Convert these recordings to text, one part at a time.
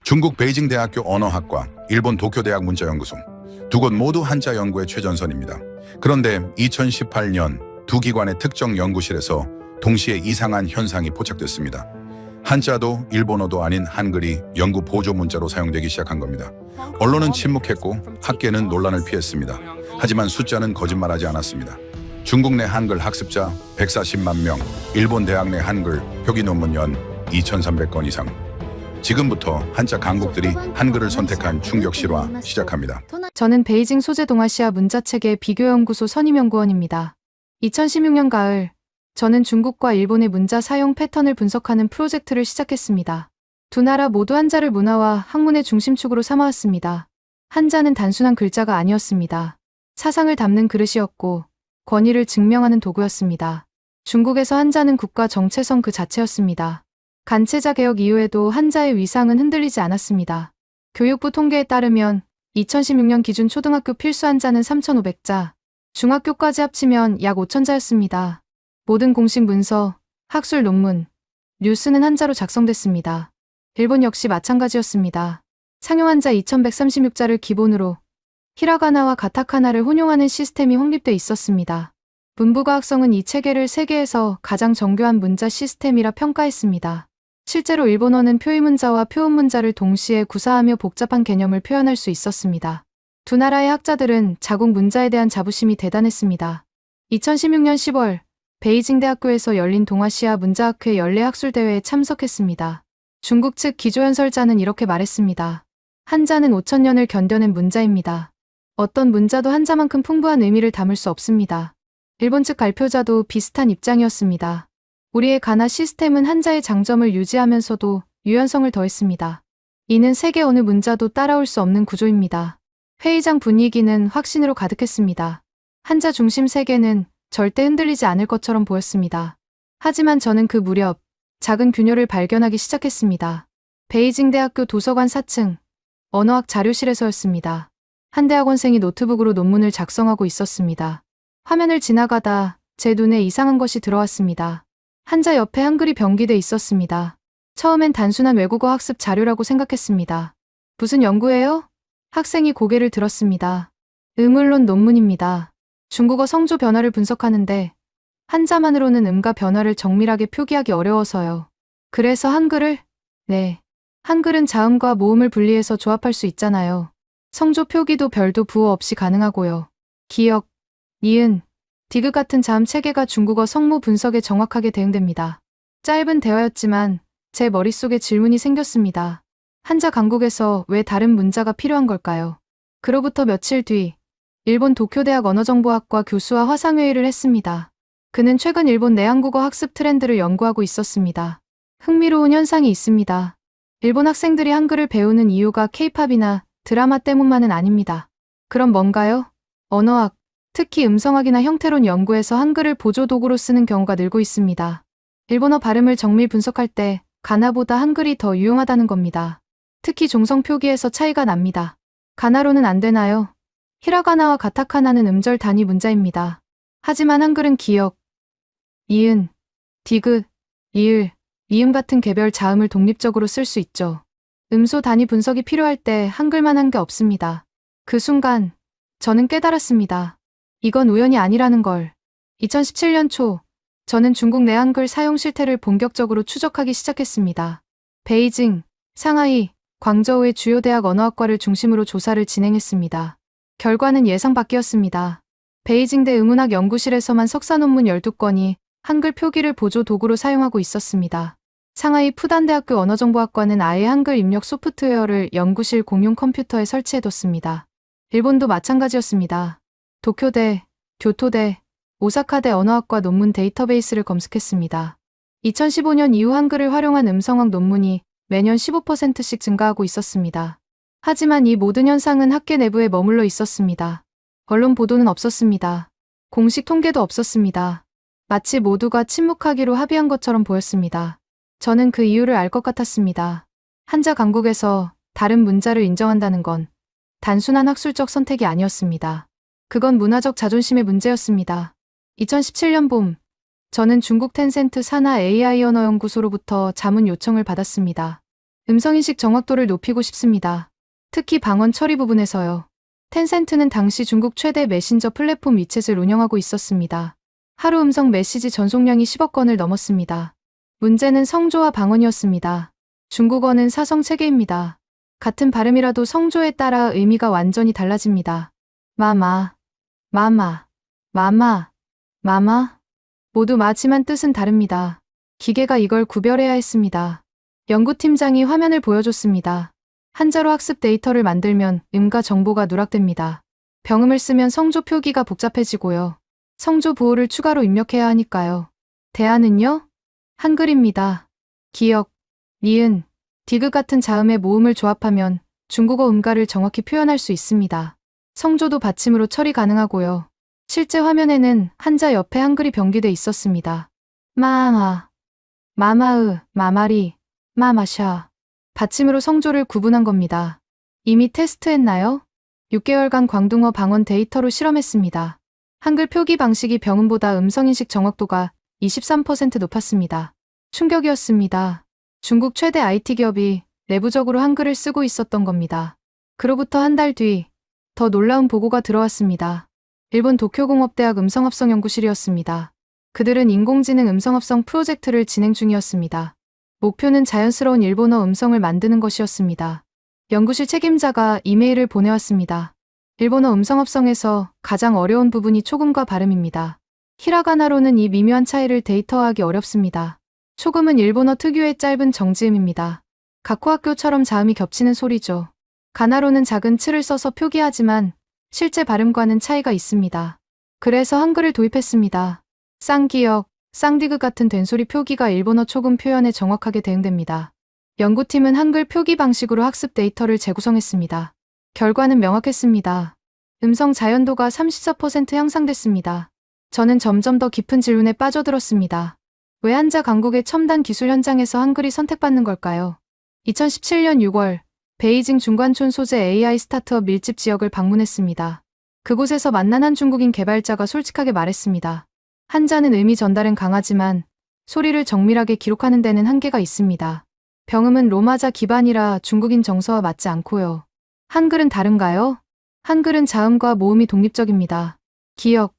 중국 베이징 대학교 언어학과, 일본 도쿄대학 문자연구소, 두 곳 모두 한자 연구의 최전선입니다. 그런데 2018년 두 기관의 특정 연구실에서 동시에 이상한 현상이 포착됐습니다. 한자도 일본어도 아닌 한글이 연구 보조 문자로 사용되기 시작한 겁니다. 언론은 침묵했고 학계는 논란을 피했습니다. 하지만 숫자는 거짓말하지 않았습니다. 중국 내 한글 학습자 140만 명, 일본 대학 내 한글 표기 논문 연 2,300건 이상. 지금부터 한자 강국들이 한글을 선택한 충격 실화 시작합니다. 저는 베이징 소재 동아시아 문자체계 비교연구소 선임연구원입니다. 2016년 가을, 저는 중국과 일본의 문자 사용 패턴을 분석하는 프로젝트를 시작했습니다. 두 나라 모두 한자를 문화와 학문의 중심축으로 삼아왔습니다. 한자는 단순한 글자가 아니었습니다. 사상을 담는 그릇이었고 권위를 증명하는 도구였습니다. 중국에서 한자는 국가 정체성 그 자체였습니다. 간체자 개혁 이후에도 한자의 위상은 흔들리지 않았습니다. 교육부 통계에 따르면 2016년 기준 초등학교 필수 한자는 3,500자, 중학교까지 합치면 약 5,000자였습니다. 모든 공식 문서, 학술 논문, 뉴스는 한자로 작성됐습니다. 일본 역시 마찬가지였습니다. 상용 한자 2,136자를 기본으로 히라가나와 가타카나를 혼용하는 시스템이 확립돼 있었습니다. 문부과학성은 이 체계를 세계에서 가장 정교한 문자 시스템이라 평가했습니다. 실제로 일본어는 표의문자와 표음문자를 동시에 구사하며 복잡한 개념을 표현할 수 있었습니다. 두 나라의 학자들은 자국 문자에 대한 자부심이 대단했습니다. 2016년 10월, 베이징 대학교에서 열린 동아시아 문자학회 연례 학술대회에 참석했습니다. 중국 측 기조연설자는 이렇게 말했습니다. 한자는 5,000년을 견뎌낸 문자입니다. 어떤 문자도 한자만큼 풍부한 의미를 담을 수 없습니다. 일본 측 발표자도 비슷한 입장이었습니다. 우리의 가나 시스템은 한자의 장점을 유지하면서도 유연성을 더했습니다. 이는 세계 어느 문자도 따라올 수 없는 구조입니다. 회의장 분위기는 확신으로 가득했습니다. 한자 중심 세계는 절대 흔들리지 않을 것처럼 보였습니다. 하지만 저는 그 무렵 작은 균열을 발견하기 시작했습니다. 베이징 대학교 도서관 4층 언어학 자료실에서였습니다. 한 대학원생이 노트북으로 논문을 작성하고 있었습니다. 화면을 지나가다 제 눈에 이상한 것이 들어왔습니다. 한자 옆에 한글이 병기돼 있었습니다. 처음엔 단순한 외국어 학습 자료라고 생각했습니다. 무슨 연구예요? 학생이 고개를 들었습니다. 물론 논문입니다. 중국어 성조 변화를 분석하는데 한자만으로는 음과 변화를 정밀하게 표기하기 어려워서요. 그래서 한글을? 네. 한글은 자음과 모음을 분리해서 조합할 수 있잖아요. 성조 표기도 별도 부호 없이 가능하고요. 기역, 니은, 디귿 같은 자음 체계가 중국어 성모 분석에 정확하게 대응됩니다. 짧은 대화였지만 제 머릿속에 질문이 생겼습니다. 한자 강국에서 왜 다른 문자가 필요한 걸까요? 그로부터 며칠 뒤 일본 도쿄대학 언어정보학과 교수와 화상회의를 했습니다. 그는 최근 일본 내한국어 학습 트렌드를 연구하고 있었습니다. 흥미로운 현상이 있습니다. 일본 학생들이 한글을 배우는 이유가 케이팝이나 드라마 때문만은 아닙니다. 그럼 뭔가요? 언어학, 특히 음성학이나 형태론 연구에서 한글을 보조도구로 쓰는 경우가 늘고 있습니다. 일본어 발음을 정밀 분석할 때 가나보다 한글이 더 유용하다는 겁니다. 특히 종성 표기에서 차이가 납니다. 가나로는 안 되나요? 히라가나와 가타카나는 음절 단위 문자입니다. 하지만 한글은 기역, 이은, 디귿, 이을, 이음 같은 개별 자음을 독립적으로 쓸 수 있죠. 음소 단위 분석이 필요할 때 한글만 한 게 없습니다. 그 순간 저는 깨달았습니다. 이건 우연이 아니라는 걸. 2017년 초 저는 중국 내 한글 사용 실태를 본격적으로 추적하기 시작했습니다. 베이징, 상하이, 광저우의 주요 대학 언어학과를 중심으로 조사를 진행했습니다. 결과는 예상 밖이었습니다. 베이징대 의문학 연구실에서만 석사 논문 12건이 한글 표기를 보조 도구로 사용하고 있었습니다. 상하이 푸단대학교 언어정보학과는 아예 한글 입력 소프트웨어를 연구실 공용 컴퓨터에 설치해뒀습니다. 일본도 마찬가지였습니다. 도쿄대, 교토대, 오사카대 언어학과 논문 데이터베이스를 검색했습니다. 2015년 이후 한글을 활용한 음성학 논문이 매년 15%씩 증가하고 있었습니다. 하지만 이 모든 현상은 학계 내부에 머물러 있었습니다. 언론 보도는 없었습니다. 공식 통계도 없었습니다. 마치 모두가 침묵하기로 합의한 것처럼 보였습니다. 저는 그 이유를 알 것 같았습니다. 한자 강국에서 다른 문자를 인정한다는 건 단순한 학술적 선택이 아니었습니다. 그건 문화적 자존심의 문제였습니다. 2017년 봄, 저는 중국 텐센트 산하 AI 언어연구소로부터 자문 요청을 받았습니다. 음성인식 정확도를 높이고 싶습니다. 특히 방언 처리 부분에서요. 텐센트는 당시 중국 최대 메신저 플랫폼 위챗을 운영하고 있었습니다. 하루 음성 메시지 전송량이 10억 건을 넘었습니다. 문제는 성조와 방언이었습니다. 중국어는 사성 체계입니다. 같은 발음이라도 성조에 따라 의미가 완전히 달라집니다. 마마, 마마, 마마, 마마. 모두 마지만 뜻은 다릅니다. 기계가 이걸 구별해야 했습니다. 연구팀장이 화면을 보여줬습니다. 한자로 학습 데이터를 만들면 음과 정보가 누락됩니다. 병음을 쓰면 성조 표기가 복잡해지고요. 성조 부호를 추가로 입력해야 하니까요. 대안은요? 한글입니다. 기역, 니은, 디귿 같은 자음의 모음을 조합하면 중국어 음가를 정확히 표현할 수 있습니다. 성조도 받침으로 처리 가능하고요. 실제 화면에는 한자 옆에 한글이 병기돼 있었습니다. 마마, 마마으, 마마리, 마마샤. 받침으로 성조를 구분한 겁니다. 이미 테스트했나요? 6개월간 광둥어 방언 데이터로 실험했습니다. 한글 표기 방식이 병음보다 음성인식 정확도가 23% 높았습니다. 충격이었습니다. 중국 최대 IT 기업이 내부적으로 한글을 쓰고 있었던 겁니다. 그로부터 한 달 뒤, 더 놀라운 보고가 들어왔습니다. 일본 도쿄공업대학 음성합성연구실이었습니다. 그들은 인공지능 음성합성 프로젝트를 진행 중이었습니다. 목표는 자연스러운 일본어 음성을 만드는 것이었습니다. 연구실 책임자가 이메일을 보내왔습니다. 일본어 음성합성에서 가장 어려운 부분이 초금과 발음입니다. 히라가나로는 이 미묘한 차이를 데이터화하기 어렵습니다. 초금은 일본어 특유의 짧은 정지음입니다. 가쿠학교처럼 자음이 겹치는 소리죠. 가나로는 작은 츠를 써서 표기하지만 실제 발음과는 차이가 있습니다. 그래서 한글을 도입했습니다. 쌍기역, 쌍디귿 같은 된소리 표기가 일본어 초금 표현에 정확하게 대응됩니다. 연구팀은 한글 표기 방식으로 학습 데이터를 재구성했습니다. 결과는 명확했습니다. 음성 자연도가 34% 향상됐습니다. 저는 점점 더 깊은 질문에 빠져들었습니다. 왜 한자 강국의 첨단 기술 현장에서 한글이 선택받는 걸까요? 2017년 6월, 베이징 중관촌 소재 AI 스타트업 밀집 지역을 방문했습니다. 그곳에서 만난 한 중국인 개발자가 솔직하게 말했습니다. 한자는 의미 전달은 강하지만 소리를 정밀하게 기록하는 데는 한계가 있습니다. 병음은 로마자 기반이라 중국인 정서와 맞지 않고요. 한글은 다른가요? 한글은 자음과 모음이 독립적입니다. 기역,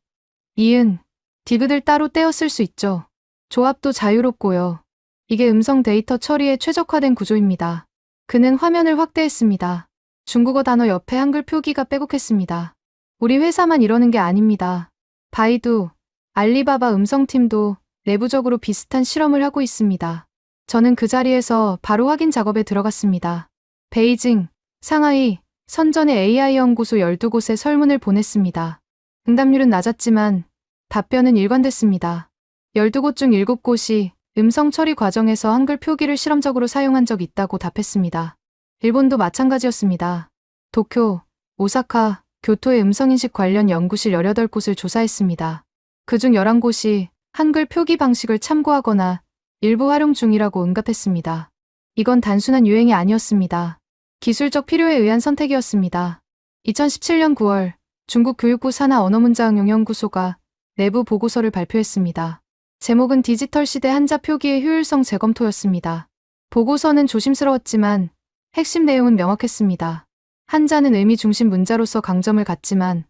이은, 디귿을 따로 떼어 쓸 수 있죠. 조합도 자유롭고요. 이게 음성 데이터 처리에 최적화된 구조입니다. 그는 화면을 확대했습니다. 중국어 단어 옆에 한글 표기가 빼곡했습니다. 우리 회사만 이러는 게 아닙니다. 바이두, 알리바바 음성팀도 내부적으로 비슷한 실험을 하고 있습니다. 저는 그 자리에서 바로 확인 작업에 들어갔습니다. 베이징, 상하이, 선전의 AI 연구소 12곳에 설문을 보냈습니다. 응답률은 낮았지만 답변은 일관됐습니다. 12곳 중 7곳이 음성 처리 과정에서 한글 표기를 실험적으로 사용한 적이 있다고 답했습니다. 일본도 마찬가지였습니다. 도쿄, 오사카, 교토의 음성인식 관련 연구실 18곳을 조사했습니다. 그중 11곳이 한글 표기 방식을 참고하거나 일부 활용 중이라고 응답했습니다. 이건 단순한 유행이 아니었습니다. 기술적 필요에 의한 선택이었습니다. 2017년 9월 중국 교육부 산하 언어문자응용연구소가 내부 보고서를 발표했습니다. 제목은 디지털 시대 한자 표기의 효율성 재검토였습니다. 보고서는 조심스러웠지만 핵심 내용은 명확했습니다. 한자는 의미 중심 문자로서 강점을 갖지만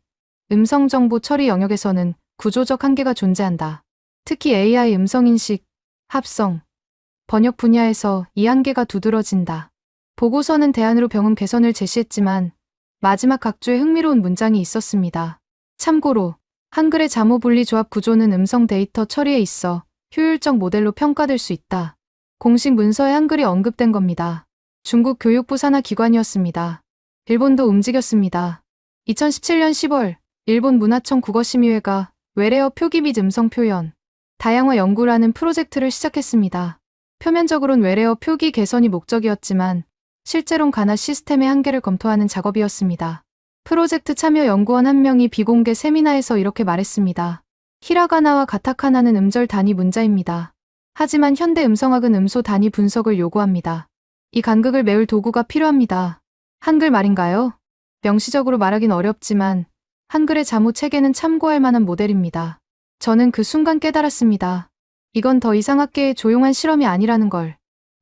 음성 정보 처리 영역에서는 구조적 한계가 존재한다. 특히 AI 음성인식, 합성, 번역 분야에서 이 한계가 두드러진다. 보고서는 대안으로 병음 개선을 제시했지만 마지막 각주에 흥미로운 문장이 있었습니다. 참고로 한글의 자모 분리 조합 구조는 음성 데이터 처리에 있어 효율적 모델로 평가될 수 있다. 공식 문서에 한글이 언급된 겁니다. 중국 교육부 산하 기관이었습니다. 일본도 움직였습니다. 2017년 10월 일본 문화청 국어심의회가 외래어 표기 및 음성 표현, 다양화 연구라는 프로젝트를 시작했습니다. 표면적으로는 외래어 표기 개선이 목적이었지만 실제론 가나 시스템의 한계를 검토하는 작업이었습니다. 프로젝트 참여 연구원 한 명이 비공개 세미나에서 이렇게 말했습니다. 히라가나와 가타카나는 음절 단위 문자입니다. 하지만 현대 음성학은 음소 단위 분석을 요구합니다. 이 간극을 메울 도구가 필요합니다. 한글 말인가요? 명시적으로 말하긴 어렵지만 한글의 자모 체계는 참고할 만한 모델입니다. 저는 그 순간 깨달았습니다. 이건 더 이상 학계의 조용한 실험이 아니라는 걸.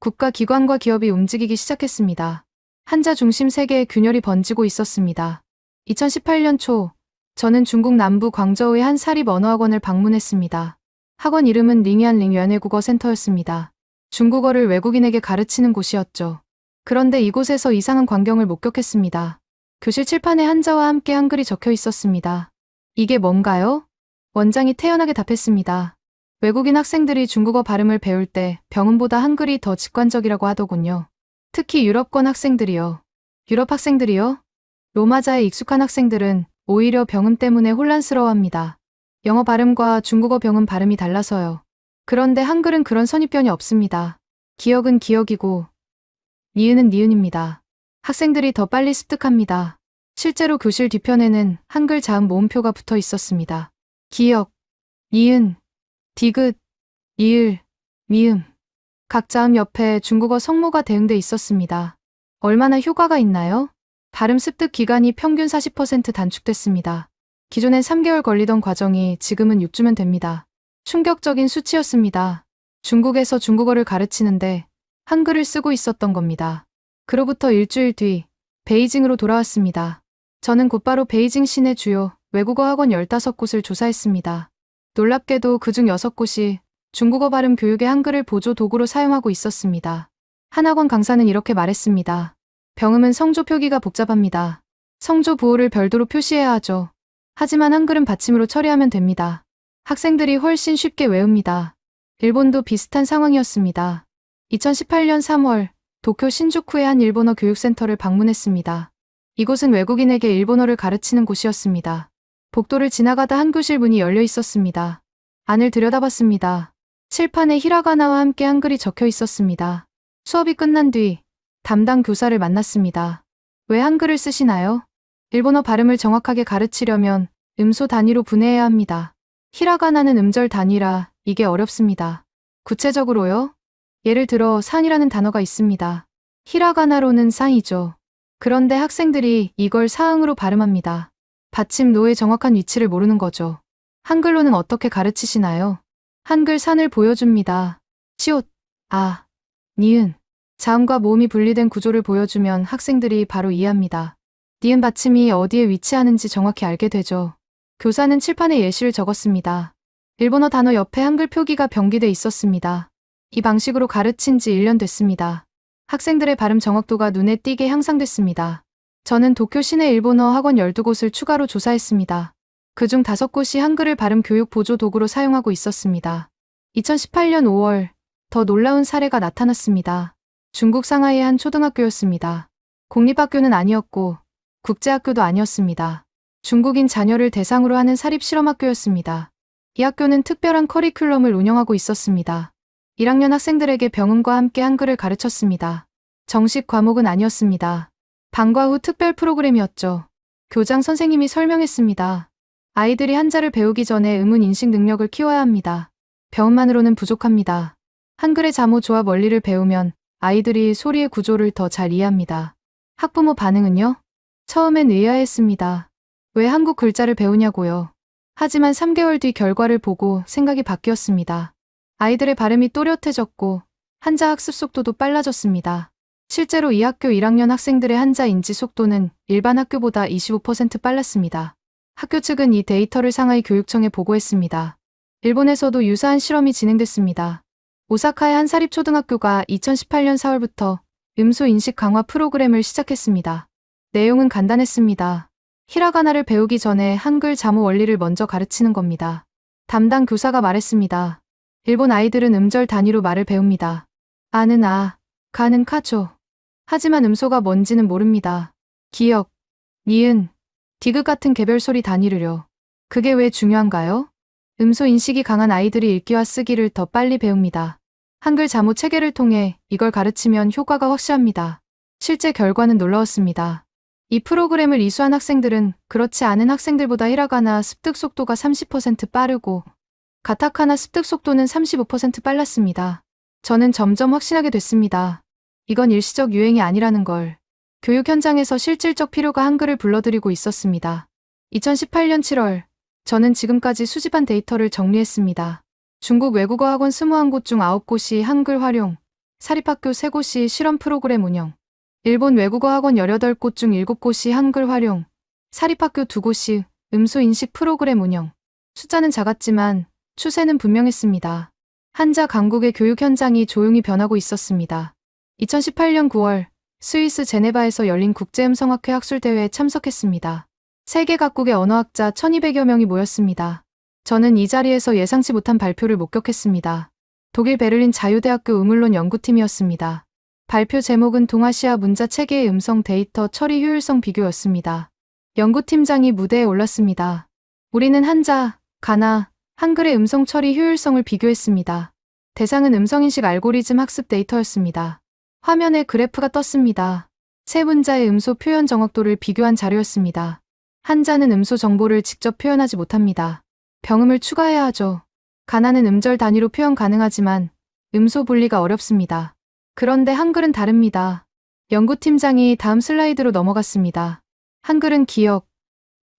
국가 기관과 기업이 움직이기 시작했습니다. 한자 중심 세계의 균열이 번지고 있었습니다. 2018년 초, 저는 중국 남부 광저우의 한 사립 언어학원을 방문했습니다. 학원 이름은 링얀링 연해국어 센터였습니다. 중국어를 외국인에게 가르치는 곳이었죠. 그런데 이곳에서 이상한 광경을 목격했습니다. 교실 칠판에 한자와 함께 한글이 적혀 있었습니다. 이게 뭔가요? 원장이 태연하게 답했습니다. 외국인 학생들이 중국어 발음을 배울 때 병음보다 한글이 더 직관적이라고 하더군요. 특히 유럽권 학생들이요. 유럽 학생들이요? 로마자에 익숙한 학생들은 오히려 병음 때문에 혼란스러워합니다. 영어 발음과 중국어 병음 발음이 달라서요. 그런데 한글은 그런 선입견이 없습니다. 기억은 기억이고 니은은 니은입니다. 학생들이 더 빨리 습득합니다. 실제로 교실 뒤편에는 한글 자음 모음표가 붙어 있었습니다. 기억, 니은, 디귿, 이을, 미음. 각 자음 옆에 중국어 성모가 대응돼 있었습니다. 얼마나 효과가 있나요? 발음 습득 기간이 평균 40% 단축됐습니다. 기존엔 3개월 걸리던 과정이 지금은 6주면 됩니다. 충격적인 수치였습니다. 중국에서 중국어를 가르치는데 한글을 쓰고 있었던 겁니다. 그로부터 일주일 뒤 베이징으로 돌아왔습니다. 저는 곧바로 베이징 시내 주요 외국어 학원 15곳을 조사했습니다. 놀랍게도 그중 6곳이 중국어 발음 교육의 한글을 보조 도구로 사용하고 있었습니다. 한 학원 강사는 이렇게 말했습니다. 병음은 성조 표기가 복잡합니다. 성조 부호를 별도로 표시해야 하죠. 하지만 한글은 받침으로 처리하면 됩니다. 학생들이 훨씬 쉽게 외웁니다. 일본도 비슷한 상황이었습니다. 2018년 3월 도쿄 신주쿠의 한 일본어 교육센터를 방문했습니다. 이곳은 외국인에게 일본어를 가르치는 곳이었습니다. 복도를 지나가다 한 교실 문이 열려 있었습니다. 안을 들여다봤습니다. 칠판에 히라가나와 함께 한글이 적혀 있었습니다. 수업이 끝난 뒤 담당 교사를 만났습니다. 왜 한글을 쓰시나요? 일본어 발음을 정확하게 가르치려면 음소 단위로 분해해야 합니다. 히라가나는 음절 단위라 이게 어렵습니다. 구체적으로요? 예를 들어 산이라는 단어가 있습니다. 히라가나로는 상이죠. 그런데 학생들이 이걸 사응으로 발음합니다. 받침 노의 정확한 위치를 모르는 거죠. 한글로는 어떻게 가르치시나요? 한글 산을 보여줍니다. 시옷, 아, 니은. 자음과 모음이 분리된 구조를 보여주면 학생들이 바로 이해합니다. 니은 받침이 어디에 위치하는지 정확히 알게 되죠. 교사는 칠판에 예시를 적었습니다. 일본어 단어 옆에 한글 표기가 병기돼 있었습니다. 이 방식으로 가르친 지 1년 됐습니다. 학생들의 발음 정확도가 눈에 띄게 향상됐습니다. 저는 도쿄 시내 일본어 학원 12곳을 추가로 조사했습니다. 그중 5곳이 한글을 발음 교육 보조 도구로 사용하고 있었습니다. 2018년 5월, 더 놀라운 사례가 나타났습니다. 중국 상하이의 한 초등학교였습니다. 공립학교는 아니었고 국제학교도 아니었습니다. 중국인 자녀를 대상으로 하는 사립실험학교였습니다. 이 학교는 특별한 커리큘럼을 운영하고 있었습니다. 1학년 학생들에게 병음과 함께 한글을 가르쳤습니다. 정식 과목은 아니었습니다. 방과 후 특별 프로그램이었죠. 교장 선생님이 설명했습니다. 아이들이 한자를 배우기 전에 음운 인식 능력을 키워야 합니다. 병음만으로는 부족합니다. 한글의 자모 조합 원리를 배우면 아이들이 소리의 구조를 더 잘 이해합니다. 학부모 반응은요? 처음엔 의아했습니다. 왜 한국 글자를 배우냐고요. 하지만 3개월 뒤 결과를 보고 생각이 바뀌었습니다. 아이들의 발음이 또렷해졌고 한자 학습 속도도 빨라졌습니다. 실제로 이 학교 1학년 학생들의 한자 인지 속도는 일반 학교보다 25% 빨랐습니다. 학교 측은 이 데이터를 상하이 교육청에 보고했습니다. 일본에서도 유사한 실험이 진행됐습니다. 오사카의 한 사립초등학교가 2018년 4월부터 음소 인식 강화 프로그램을 시작했습니다. 내용은 간단했습니다. 히라가나를 배우기 전에 한글 자모 원리를 먼저 가르치는 겁니다. 담당 교사가 말했습니다. 일본 아이들은 음절 단위로 말을 배웁니다. 아는 아, 가는 카죠. 하지만 음소가 뭔지는 모릅니다. 기억, 니은, 디귿 같은 개별 소리 단위를요. 그게 왜 중요한가요? 음소 인식이 강한 아이들이 읽기와 쓰기를 더 빨리 배웁니다. 한글 자모 체계를 통해 이걸 가르치면 효과가 확실합니다. 실제 결과는 놀라웠습니다. 이 프로그램을 이수한 학생들은 그렇지 않은 학생들보다 히라가나 습득 속도가 30% 빠르고 가타카나 습득 속도는 35% 빨랐습니다. 저는 점점 확신하게 됐습니다. 이건 일시적 유행이 아니라는 걸. 교육 현장에서 실질적 필요가 한글을 불러들이고 있었습니다. 2018년 7월, 저는 지금까지 수집한 데이터를 정리했습니다. 중국 외국어 학원 21곳 중 9곳이 한글 활용, 사립학교 3곳이 실험 프로그램 운영, 일본 외국어 학원 18곳 중 7곳이 한글 활용, 사립학교 2곳이 음소 인식 프로그램 운영. 숫자는 작았지만 추세는 분명했습니다. 한자 강국의 교육 현장이 조용히 변하고 있었습니다. 2018년 9월 스위스 제네바에서 열린 국제음성학회 학술대회에 참석했습니다. 세계 각국의 언어학자 1200여 명이 모였습니다. 저는 이 자리에서 예상치 못한 발표를 목격했습니다. 독일 베를린 자유대학교 음울론 연구팀이었습니다. 발표 제목은 동아시아 문자 체계의 음성 데이터 처리 효율성 비교였습니다. 연구팀장이 무대에 올랐습니다. 우리는 한자, 가나, 한글의 음성 처리 효율성을 비교했습니다. 대상은 음성인식 알고리즘 학습 데이터였습니다. 화면에 그래프가 떴습니다. 세 문자의 음소 표현 정확도를 비교한 자료였습니다. 한자는 음소 정보를 직접 표현하지 못합니다. 병음을 추가해야 하죠. 가나는 음절 단위로 표현 가능하지만 음소 분리가 어렵습니다. 그런데 한글은 다릅니다. 연구팀장이 다음 슬라이드로 넘어갔습니다. 한글은 기역,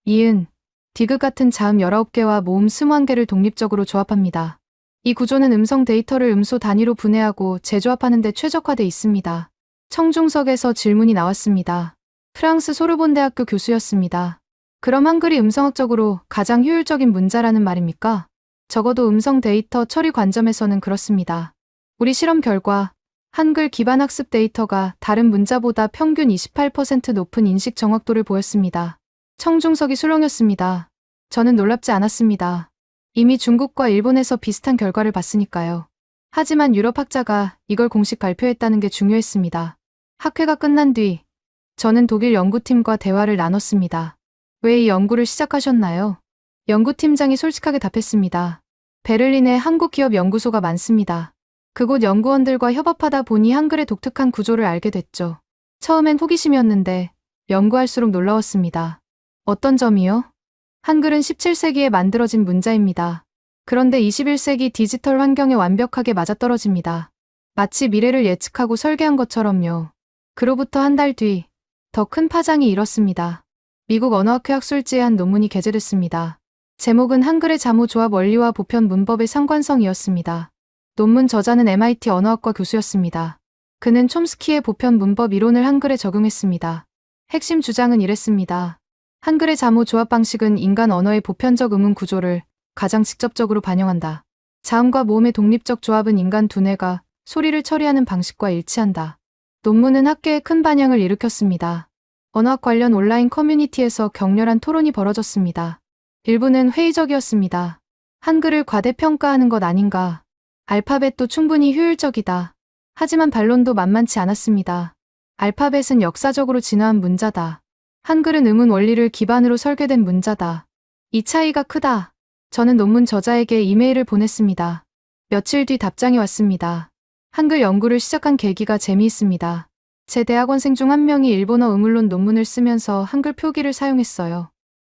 이은, 디귿 같은 자음 19개와 모음 21개를 독립적으로 조합합니다. 이 구조는 음성 데이터를 음소 단위로 분해하고 재조합하는 데 최적화돼 있습니다. 청중석에서 질문이 나왔습니다. 프랑스 소르본 대학교 교수였습니다. 그럼 한글이 음성학적으로 가장 효율적인 문자라는 말입니까? 적어도 음성 데이터 처리 관점에서는 그렇습니다. 우리 실험 결과 한글 기반 학습 데이터가 다른 문자보다 평균 28% 높은 인식 정확도를 보였습니다. 청중석이 술렁였습니다. 저는 놀랍지 않았습니다. 이미 중국과 일본에서 비슷한 결과를 봤으니까요. 하지만 유럽 학자가 이걸 공식 발표했다는 게 중요했습니다. 학회가 끝난 뒤 저는 독일 연구팀과 대화를 나눴습니다. 왜 이 연구를 시작하셨나요? 연구팀장이 솔직하게 답했습니다. 베를린에 한국 기업 연구소가 많습니다. 그곳 연구원들과 협업하다 보니 한글의 독특한 구조를 알게 됐죠. 처음엔 호기심이었는데 연구할수록 놀라웠습니다. 어떤 점이요? 한글은 17세기에 만들어진 문자입니다. 그런데 21세기 디지털 환경에 완벽하게 맞아떨어집니다. 마치 미래를 예측하고 설계한 것처럼요. 그로부터 한 달 뒤, 더 큰 파장이 일었습니다. 미국 언어학회 학술지에 한 논문이 게재됐습니다. 제목은 한글의 자모 조합 원리와 보편 문법의 상관성이었습니다. 논문 저자는 MIT 언어학과 교수였습니다. 그는 촘스키의 보편 문법 이론을 한글에 적용했습니다. 핵심 주장은 이랬습니다. 한글의 자모 조합 방식은 인간 언어의 보편적 음운 구조를 가장 직접적으로 반영한다. 자음과 모음의 독립적 조합은 인간 두뇌가 소리를 처리하는 방식과 일치한다. 논문은 학계에 큰 반향을 일으켰습니다. 언어학 관련 온라인 커뮤니티에서 격렬한 토론이 벌어졌습니다. 일부는 회의적이었습니다. 한글을 과대평가하는 것 아닌가. 알파벳도 충분히 효율적이다. 하지만 반론도 만만치 않았습니다. 알파벳은 역사적으로 진화한 문자다. 한글은 음운 원리를 기반으로 설계된 문자다. 이 차이가 크다. 저는 논문 저자에게 이메일을 보냈습니다. 며칠 뒤 답장이 왔습니다. 한글 연구를 시작한 계기가 재미있습니다. 제 대학원생 중 한 명이 일본어 음울론 논문을 쓰면서 한글 표기를 사용했어요.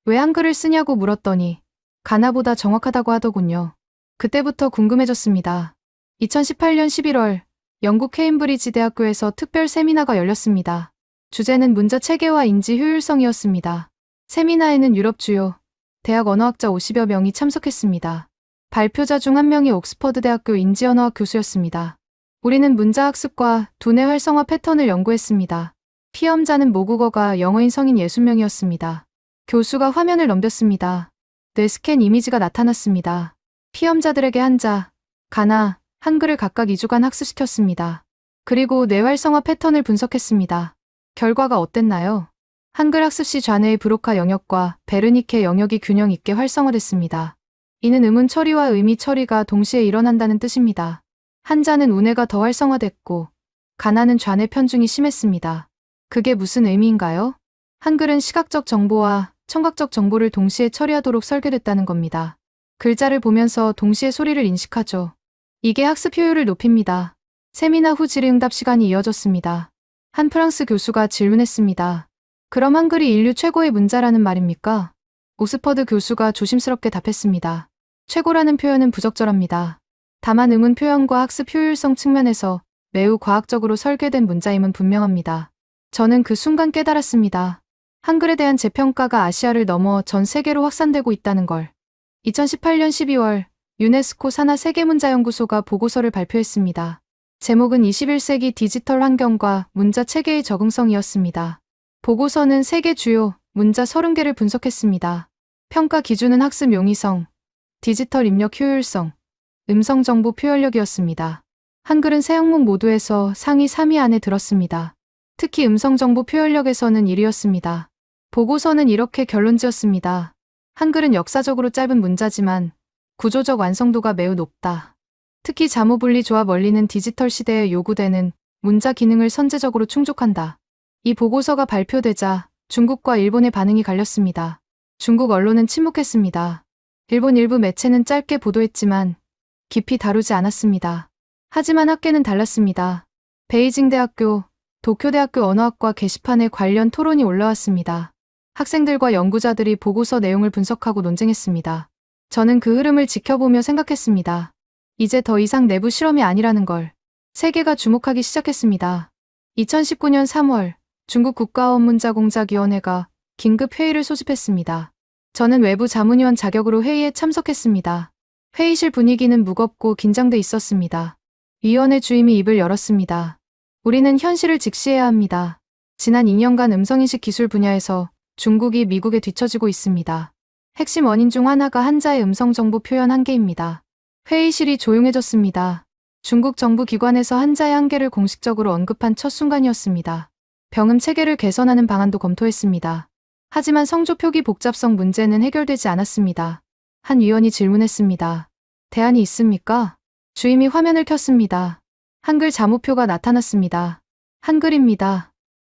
왜 한글을 쓰냐고 물었더니 가나보다 정확하다고 하더군요. 그때부터 궁금해졌습니다. 2018년 11월 영국 케임브리지 대학교에서 특별 세미나가 열렸습니다. 주제는 문자 체계와 인지 효율성이었습니다. 세미나에는 유럽 주요 대학 언어학자 50여 명이 참석했습니다. 발표자 중 한 명이 옥스퍼드 대학교 인지언어학 교수였습니다. 우리는 문자 학습과 두뇌 활성화 패턴을 연구했습니다. 피험자는 모국어가 영어인 성인 60명이었습니다. 교수가 화면을 넘겼습니다. 뇌 스캔 이미지가 나타났습니다. 피험자들에게 한자, 가나, 한글을 각각 2주간 학습시켰습니다. 그리고 뇌 활성화 패턴을 분석했습니다. 결과가 어땠나요? 한글 학습 시 좌뇌의 브로카 영역과 베르니케 영역이 균형 있게 활성화됐습니다. 이는 음운 처리와 의미 처리가 동시에 일어난다는 뜻입니다. 한자는 우뇌가 더 활성화됐고 가나는 좌뇌 편중이 심했습니다. 그게 무슨 의미인가요? 한글은 시각적 정보와 청각적 정보를 동시에 처리하도록 설계됐다는 겁니다. 글자를 보면서 동시에 소리를 인식하죠. 이게 학습 효율을 높입니다. 세미나 후 질의응답 시간이 이어졌습니다. 한 프랑스 교수가 질문했습니다. 그럼 한글이 인류 최고의 문자라는 말입니까? 옥스퍼드 교수가 조심스럽게 답했습니다. 최고라는 표현은 부적절합니다. 다만 음운 표현과 학습 효율성 측면에서 매우 과학적으로 설계된 문자임은 분명합니다. 저는 그 순간 깨달았습니다. 한글에 대한 재평가가 아시아를 넘어 전 세계로 확산되고 있다는 걸. 2018년 12월 유네스코 산하 세계문자연구소가 보고서를 발표했습니다. 제목은 21세기 디지털 환경과 문자 체계의 적응성이었습니다. 보고서는 세계 주요 문자 30개를 분석했습니다. 평가 기준은 학습 용이성, 디지털 입력 효율성, 음성 정보 표현력이었습니다. 한글은 세 항목 모두에서 상위 3위 안에 들었습니다. 특히 음성 정보 표현력에서는 1위였습니다. 보고서는 이렇게 결론지었습니다. 한글은 역사적으로 짧은 문자지만 구조적 완성도가 매우 높다. 특히 자모분리 조합 원리는 디지털 시대에 요구되는 문자 기능을 선제적으로 충족한다. 이 보고서가 발표되자 중국과 일본의 반응이 갈렸습니다. 중국 언론은 침묵했습니다. 일본 일부 매체는 짧게 보도했지만 깊이 다루지 않았습니다. 하지만 학계는 달랐습니다. 베이징 대학교, 도쿄대학교 언어학과 게시판에 관련 토론이 올라왔습니다. 학생들과 연구자들이 보고서 내용을 분석하고 논쟁했습니다. 저는 그 흐름을 지켜보며 생각했습니다. 이제 더 이상 내부 실험이 아니라는 걸 세계가 주목하기 시작했습니다. 2019년 3월 중국 국가언문자공작위원회가 긴급 회의를 소집했습니다. 저는 외부 자문위원 자격으로 회의에 참석했습니다. 회의실 분위기는 무겁고 긴장돼 있었습니다. 위원회 주임이 입을 열었습니다. 우리는 현실을 직시해야 합니다. 지난 2년간 음성인식 기술 분야에서 중국이 미국에 뒤처지고 있습니다. 핵심 원인 중 하나가 한자의 음성 정보 표현 한계입니다. 회의실이 조용해졌습니다. 중국 정부 기관에서 한자의 한계를 공식적으로 언급한 첫 순간이었습니다. 병음 체계를 개선하는 방안도 검토했습니다. 하지만 성조 표기 복잡성 문제는 해결되지 않았습니다. 한 위원이 질문했습니다. 대안이 있습니까? 주임이 화면을 켰습니다. 한글 자모표가 나타났습니다. 한글입니다.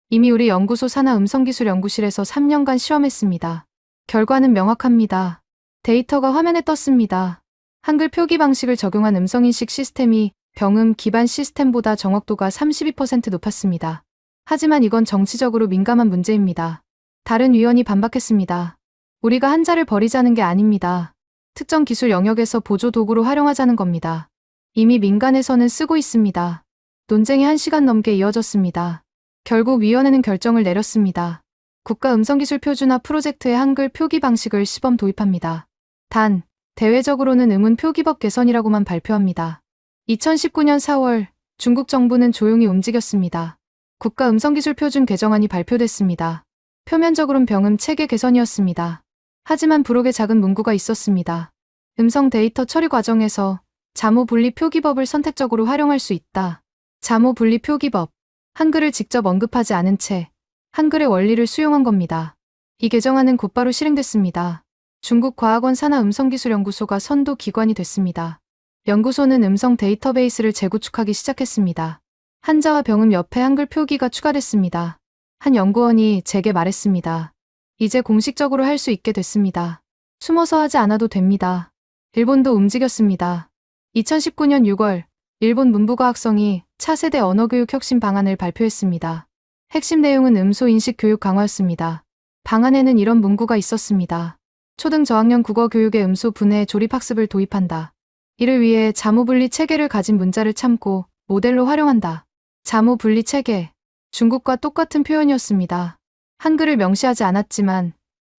이미 우리 연구소 산하 음성기술연구실에서 3년간 실험했습니다. 결과는 명확합니다. 데이터가 화면에 떴습니다. 한글 표기 방식을 적용한 음성인식 시스템이 병음 기반 시스템보다 정확도가 32% 높았습니다. 하지만 이건 정치적으로 민감한 문제입니다. 다른 위원이 반박했습니다. 우리가 한자를 버리자는 게 아닙니다. 특정 기술 영역에서 보조 도구로 활용하자는 겁니다. 이미 민간에서는 쓰고 있습니다. 논쟁이 1시간 넘게 이어졌습니다. 결국 위원회는 결정을 내렸습니다. 국가음성기술표준화 프로젝트의 한글 표기 방식을 시범 도입합니다. 단, 대외적으로는 음운 표기법 개선이라고만 발표합니다. 2019년 4월 중국 정부는 조용히 움직였습니다. 국가음성기술표준 개정안이 발표됐습니다. 표면적으론 병음 체계 개선이었습니다. 하지만 부록에 작은 문구가 있었습니다. 음성 데이터 처리 과정에서 자모 분리 표기법을 선택적으로 활용할 수 있다. 자모 분리 표기법. 한글을 직접 언급하지 않은 채 한글의 원리를 수용한 겁니다. 이 개정안은 곧바로 실행됐습니다. 중국과학원 산하음성기술연구소가 선도 기관이 됐습니다. 연구소는 음성 데이터베이스를 재구축하기 시작했습니다. 한자와 병음 옆에 한글 표기가 추가됐습니다. 한 연구원이 제게 말했습니다. 이제 공식적으로 할 수 있게 됐습니다. 숨어서 하지 않아도 됩니다. 일본도 움직였습니다. 2019년 6월 일본 문부과학성이 차세대 언어교육 혁신 방안을 발표했습니다. 핵심 내용은 음소 인식 교육 강화였습니다. 방안에는 이런 문구가 있었습니다. 초등 저학년 국어 교육의 음소 분해 조립 학습을 도입한다. 이를 위해 자모 분리 체계를 가진 문자를 참고 모델로 활용한다. 자모 분리 체계. 중국과 똑같은 표현이었습니다. 한글을 명시하지 않았지만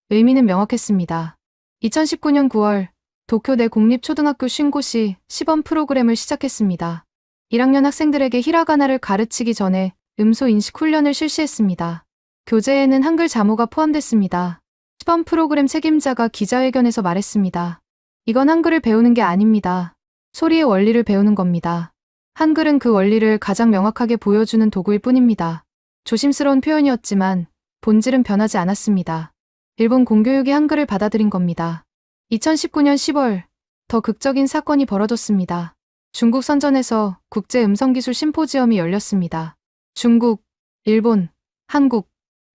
의미는 명확했습니다. 2019년 9월 도쿄대 공립초등학교 쉰고시 시범 프로그램을 시작했습니다. 1학년 학생들에게 히라가나를 가르치기 전에 음소 인식 훈련을 실시했습니다. 교재에는 한글 자모가 포함됐습니다. 시범 프로그램 책임자가 기자회견에서 말했습니다. 이건 한글을 배우는 게 아닙니다. 소리의 원리를 배우는 겁니다. 한글은 그 원리를 가장 명확하게 보여주는 도구일 뿐입니다. 조심스러운 표현이었지만 본질은 변하지 않았습니다. 일본 공교육이 한글을 받아들인 겁니다. 2019년 10월 더 극적인 사건이 벌어졌습니다. 중국 선전에서 국제음성기술 심포지엄이 열렸습니다. 중국, 일본, 한국,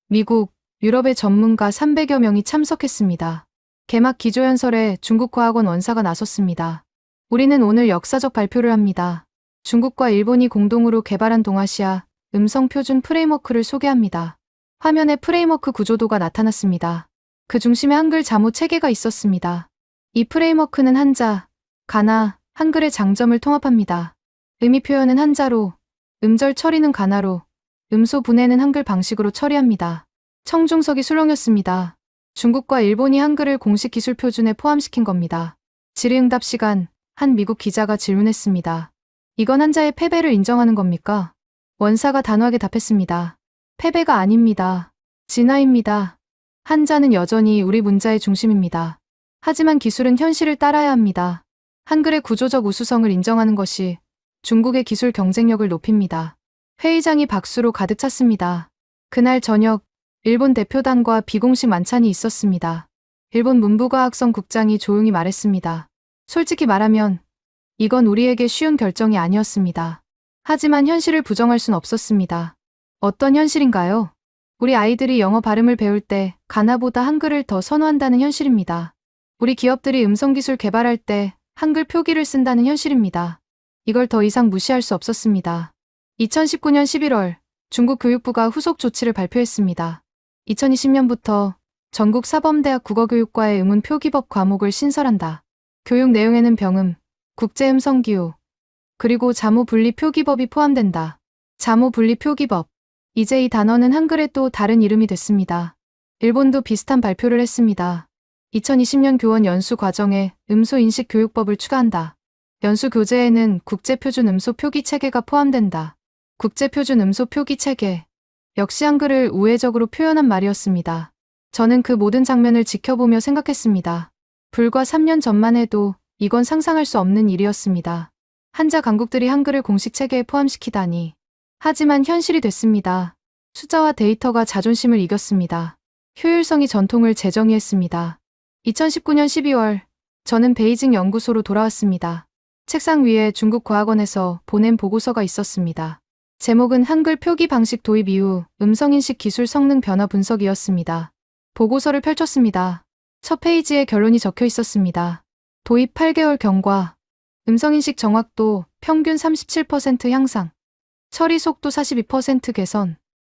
미국, 유럽의 전문가 300여 명이 참석했습니다. 개막 기조연설에 중국과학원 원사가 나섰습니다. 우리는 오늘 역사적 발표를 합니다. 중국과 일본이 공동으로 개발한 동아시아 음성 표준 프레임워크를 소개합니다. 화면에 프레임워크 구조도가 나타났습니다. 그 중심에 한글 자모 체계가 있었습니다. 이 프레임워크는 한자, 가나, 한글의 장점을 통합합니다. 의미 표현은 한자로, 음절 처리는 가나로, 음소 분해는 한글 방식으로 처리합니다. 청중석이 수렁였습니다. 중국과 일본이 한글을 공식 기술 표준에 포함시킨 겁니다. 질의응답 시간, 한 미국 기자가 질문했습니다. 이건 한자의 패배를 인정하는 겁니까? 원사가 단호하게 답했습니다. 패배가 아닙니다. 진화입니다. 한자는 여전히 우리 문자의 중심입니다. 하지만 기술은 현실을 따라야 합니다. 한글의 구조적 우수성을 인정하는 것이 중국의 기술 경쟁력을 높입니다. 회의장이 박수로 가득 찼습니다. 그날 저녁 일본 대표단과 비공식 만찬이 있었습니다. 일본 문부과학성 국장이 조용히 말했습니다. 솔직히 말하면 이건 우리에게 쉬운 결정이 아니었습니다. 하지만 현실을 부정할 순 없었습니다. 어떤 현실인가요? 우리 아이들이 영어 발음을 배울 때 가나보다 한글을 더 선호한다는 현실입니다. 우리 기업들이 음성기술 개발할 때 한글 표기를 쓴다는 현실입니다. 이걸 더 이상 무시할 수 없었습니다. 2019년 11월 중국 교육부가 후속 조치를 발표했습니다. 2020년부터 전국 사범대학 국어교육과의 음운 표기법 과목을 신설한다. 교육 내용에는 병음, 국제음성기호, 그리고 자모분리 표기법이 포함된다. 자모분리 표기법. 이제 이 단어는 한글의 또 다른 이름이 됐습니다. 일본도 비슷한 발표를 했습니다. 2020년 교원 연수 과정에 음소인식 교육법을 추가한다. 연수 교재에는 국제표준 음소 표기 체계가 포함된다. 국제표준 음소 표기 체계. 역시 한글을 우회적으로 표현한 말이었습니다. 저는 그 모든 장면을 지켜보며 생각했습니다. 불과 3년 전만 해도 이건 상상할 수 없는 일이었습니다. 한자 강국들이 한글을 공식 체계에 포함시키다니. 하지만 현실이 됐습니다. 숫자와 데이터가 자존심을 이겼습니다. 효율성이 전통을 재정의했습니다. 2019년 12월, 저는 베이징 연구소로 돌아왔습니다. 책상 위에 중국 과학원에서 보낸 보고서가 있었습니다. 제목은 한글 표기 방식 도입 이후 음성인식 기술 성능 변화 분석이었습니다. 보고서를 펼쳤습니다. 첫 페이지에 결론이 적혀 있었습니다. 도입 8개월 경과, 음성인식 정확도 평균 37% 향상, 처리 속도 42% 개선,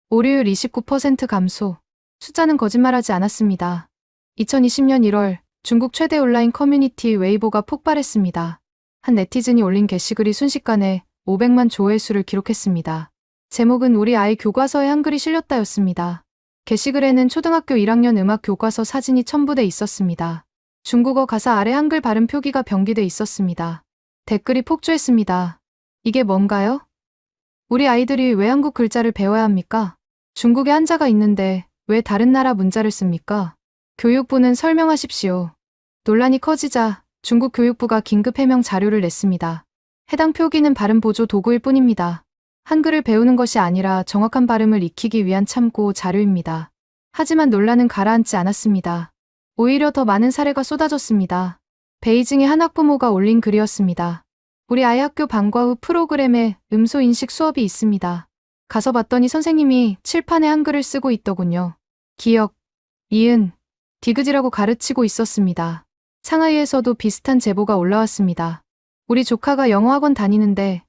오류율 29% 감소. 숫자는 거짓말하지 않았습니다. 2020년 1월 중국 최대 온라인 커뮤니티 웨이보가 폭발했습니다. 한 네티즌이 올린 게시글이 순식간에 500만 조회수를 기록했습니다. 제목은 우리 아이 교과서에 한글이 실렸다였습니다. 게시글에는 초등학교 1학년 음악 교과서 사진이 첨부돼 있었습니다. 중국어 가사 아래 한글 발음 표기가 병기돼 있었습니다. 댓글이 폭주했습니다. 이게 뭔가요? 우리 아이들이 왜 한국 글자를 배워야 합니까? 중국에 한자가 있는데 왜 다른 나라 문자를 씁니까? 교육부는 설명하십시오. 논란이 커지자 중국 교육부가 긴급 해명 자료를 냈습니다. 해당 표기는 발음 보조 도구일 뿐입니다. 한글을 배우는 것이 아니라 정확한 발음을 익히기 위한 참고 자료입니다. 하지만 논란은 가라앉지 않았습니다. 오히려 더 많은 사례가 쏟아졌습니다. 베이징의 한 학부모가 올린 글이었습니다. 우리 아이 학교 방과 후 프로그램에 음소인식 수업이 있습니다. 가서 봤더니 선생님이 칠판에 한글을 쓰고 있더군요. 기역, 이은, 디귿이라고 가르치고 있었습니다. 상하이에서도 비슷한 제보가 올라왔습니다. 우리 조카가 영어학원 다니는데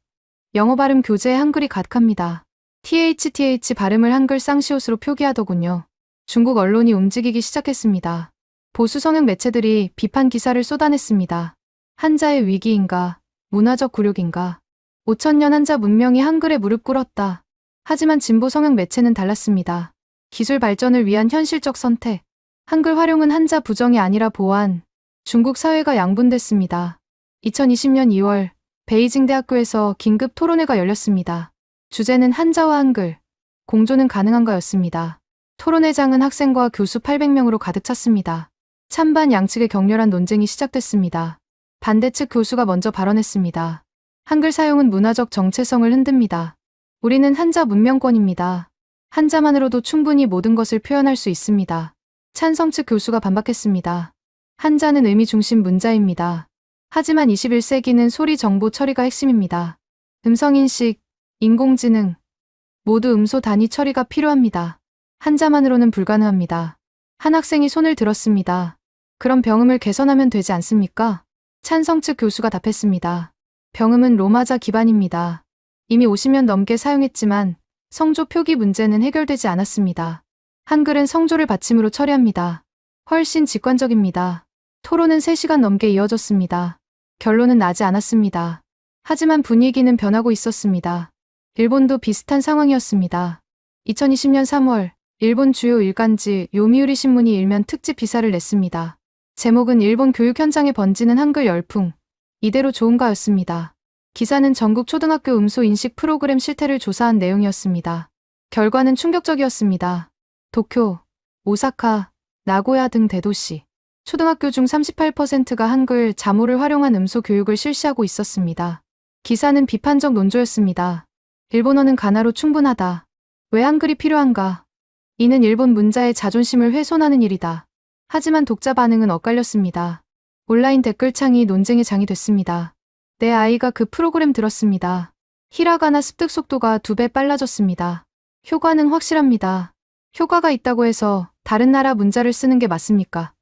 영어 발음 교재에 한글이 가득합니다. TH 발음을 한글 쌍시옷으로 표기하더군요. 중국 언론이 움직이기 시작했습니다. 보수 성향 매체들이 비판 기사를 쏟아냈습니다. 한자의 위기인가, 문화적 굴욕인가. 5000년 한자 문명이 한글에 무릎 꿇었다. 하지만 진보 성향 매체는 달랐습니다. 기술 발전을 위한 현실적 선택. 한글 활용은 한자 부정이 아니라 보완. 중국 사회가 양분됐습니다. 2020년 2월 베이징 대학교에서 긴급 토론회가 열렸습니다. 주제는 한자와 한글, 공존은 가능한가였습니다. 토론회장은 학생과 교수 800명으로 가득 찼습니다. 찬반 양측의 격렬한 논쟁이 시작됐습니다. 반대 측 교수가 먼저 발언했습니다. 한글 사용은 문화적 정체성을 흔듭니다. 우리는 한자 문명권입니다. 한자만으로도 충분히 모든 것을 표현할 수 있습니다. 찬성 측 교수가 반박했습니다. 한자는 의미 중심 문자입니다. 하지만 21세기는 소리 정보 처리가 핵심입니다. 음성인식, 인공지능, 모두 음소 단위 처리가 필요합니다. 한자만으로는 불가능합니다. 한 학생이 손을 들었습니다. 그럼 병음을 개선하면 되지 않습니까? 찬성 측 교수가 답했습니다. 병음은 로마자 기반입니다. 이미 50년 넘게 사용했지만 성조 표기 문제는 해결되지 않았습니다. 한글은 성조를 받침으로 처리합니다. 훨씬 직관적입니다. 토론은 3시간 넘게 이어졌습니다. 결론은 나지 않았습니다. 하지만 분위기는 변하고 있었습니다. 일본도 비슷한 상황이었습니다. 2020년 3월 일본 주요 일간지 요미우리 신문이 일면 특집 기사를 냈습니다. 제목은 일본 교육 현장에 번지는 한글 열풍. 이대로 좋은가였습니다. 기사는 전국 초등학교 음소 인식 프로그램 실태를 조사한 내용이었습니다. 결과는 충격적이었습니다. 도쿄, 오사카, 나고야 등 대도시, 초등학교 중 38%가 한글 자모를 활용한 음소 교육을 실시하고 있었습니다. 기사는 비판적 논조였습니다. 일본어는 가나로 충분하다. 왜 한글이 필요한가? 이는 일본 문자의 자존심을 훼손하는 일이다. 하지만 독자 반응은 엇갈렸습니다. 온라인 댓글창이 논쟁의 장이 됐습니다. 내 아이가 그 프로그램 들었습니다. 히라가나 습득 속도가 2배 빨라졌습니다. 효과는 확실합니다. 효과가 있다고 해서 다른 나라 문자를 쓰는 게 맞습니까?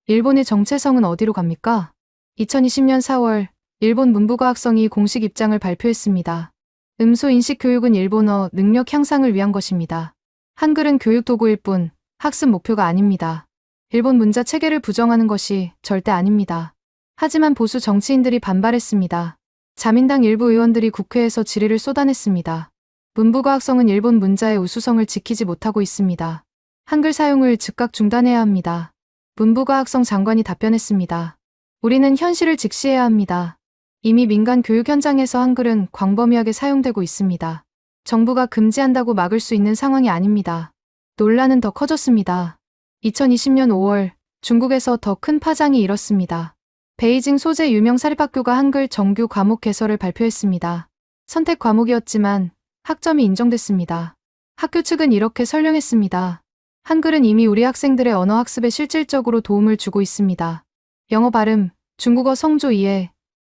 일본의 정체성은 어디로 갑니까? 2020년 4월 일본 문부과학성이 공식 입장을 발표했습니다. 음소 인식 교육은 일본어 능력 향상을 위한 것입니다. 한글은 교육 도구일 뿐 학습 목표가 아닙니다. 일본 문자 체계를 부정하는 것이 절대 아닙니다. 하지만 보수 정치인들이 반발했습니다. 자민당 일부 의원들이 국회에서 질의를 쏟아냈습니다. 문부과학성은 일본 문자의 우수성을 지키지 못하고 있습니다. 한글 사용을 즉각 중단해야 합니다. 문부과학성 장관이 답변했습니다. 우리는 현실을 직시해야 합니다. 이미 민간 교육 현장에서 한글은 광범위하게 사용되고 있습니다. 정부가 금지한다고 막을 수 있는 상황이 아닙니다. 논란은 더 커졌습니다. 2020년 5월 중국에서 더 큰 파장이 일었습니다. 베이징 소재 유명 사립학교가 한글 정규 과목 개설을 발표했습니다. 선택 과목이었지만 학점이 인정됐습니다. 학교 측은 이렇게 설명했습니다. 한글은 이미 우리 학생들의 언어 학습에 실질적으로 도움을 주고 있습니다. 영어 발음, 중국어 성조 이해,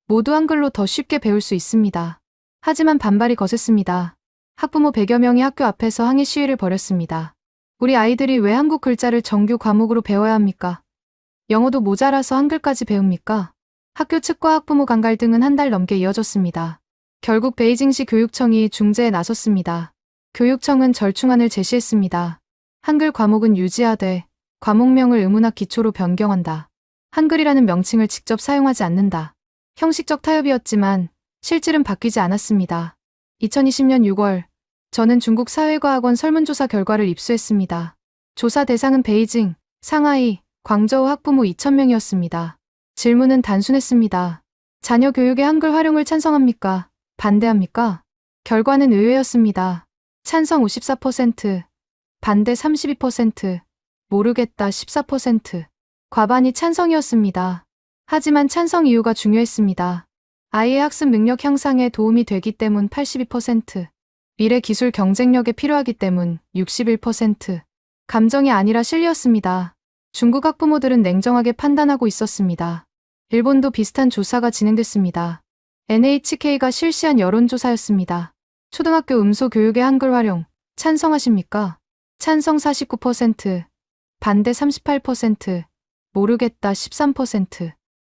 모두 한글로 더 쉽게 배울 수 있습니다. 하지만 반발이 거셌습니다. 학부모 100여 명이 학교 앞에서 항의 시위를 벌였습니다. 우리 아이들이 왜 한국 글자를 정규 과목으로 배워야 합니까? 영어도 모자라서 한글까지 배웁니까? 학교 측과 학부모 간 갈등은 한 달 넘게 이어졌습니다. 결국 베이징시 교육청이 중재에 나섰습니다. 교육청은 절충안을 제시했습니다. 한글 과목은 유지하되 과목명을 의문학 기초로 변경한다. 한글이라는 명칭을 직접 사용하지 않는다. 형식적 타협이었지만 실질은 바뀌지 않았습니다. 2020년 6월 저는 중국 사회과학원 설문조사 결과를 입수했습니다. 조사 대상은 베이징, 상하이, 광저우 학부모 2,000명이었습니다. 질문은 단순했습니다. 자녀 교육의 한글 활용을 찬성합니까? 반대합니까? 결과는 의외였습니다. 찬성 54%, 반대 32%, 모르겠다 14%, 과반이 찬성이었습니다. 하지만 찬성 이유가 중요했습니다. 아이의 학습 능력 향상에 도움이 되기 때문 82%, 미래 기술 경쟁력에 필요하기 때문 61%, 감정이 아니라 실리였습니다. 중국 학부모들은 냉정하게 판단하고 있었습니다. 일본도 비슷한 조사가 진행됐습니다. NHK가 실시한 여론조사였습니다. 초등학교 음소 교육의 한글 활용, 찬성하십니까? 찬성 49%, 반대 38%, 모르겠다 13%.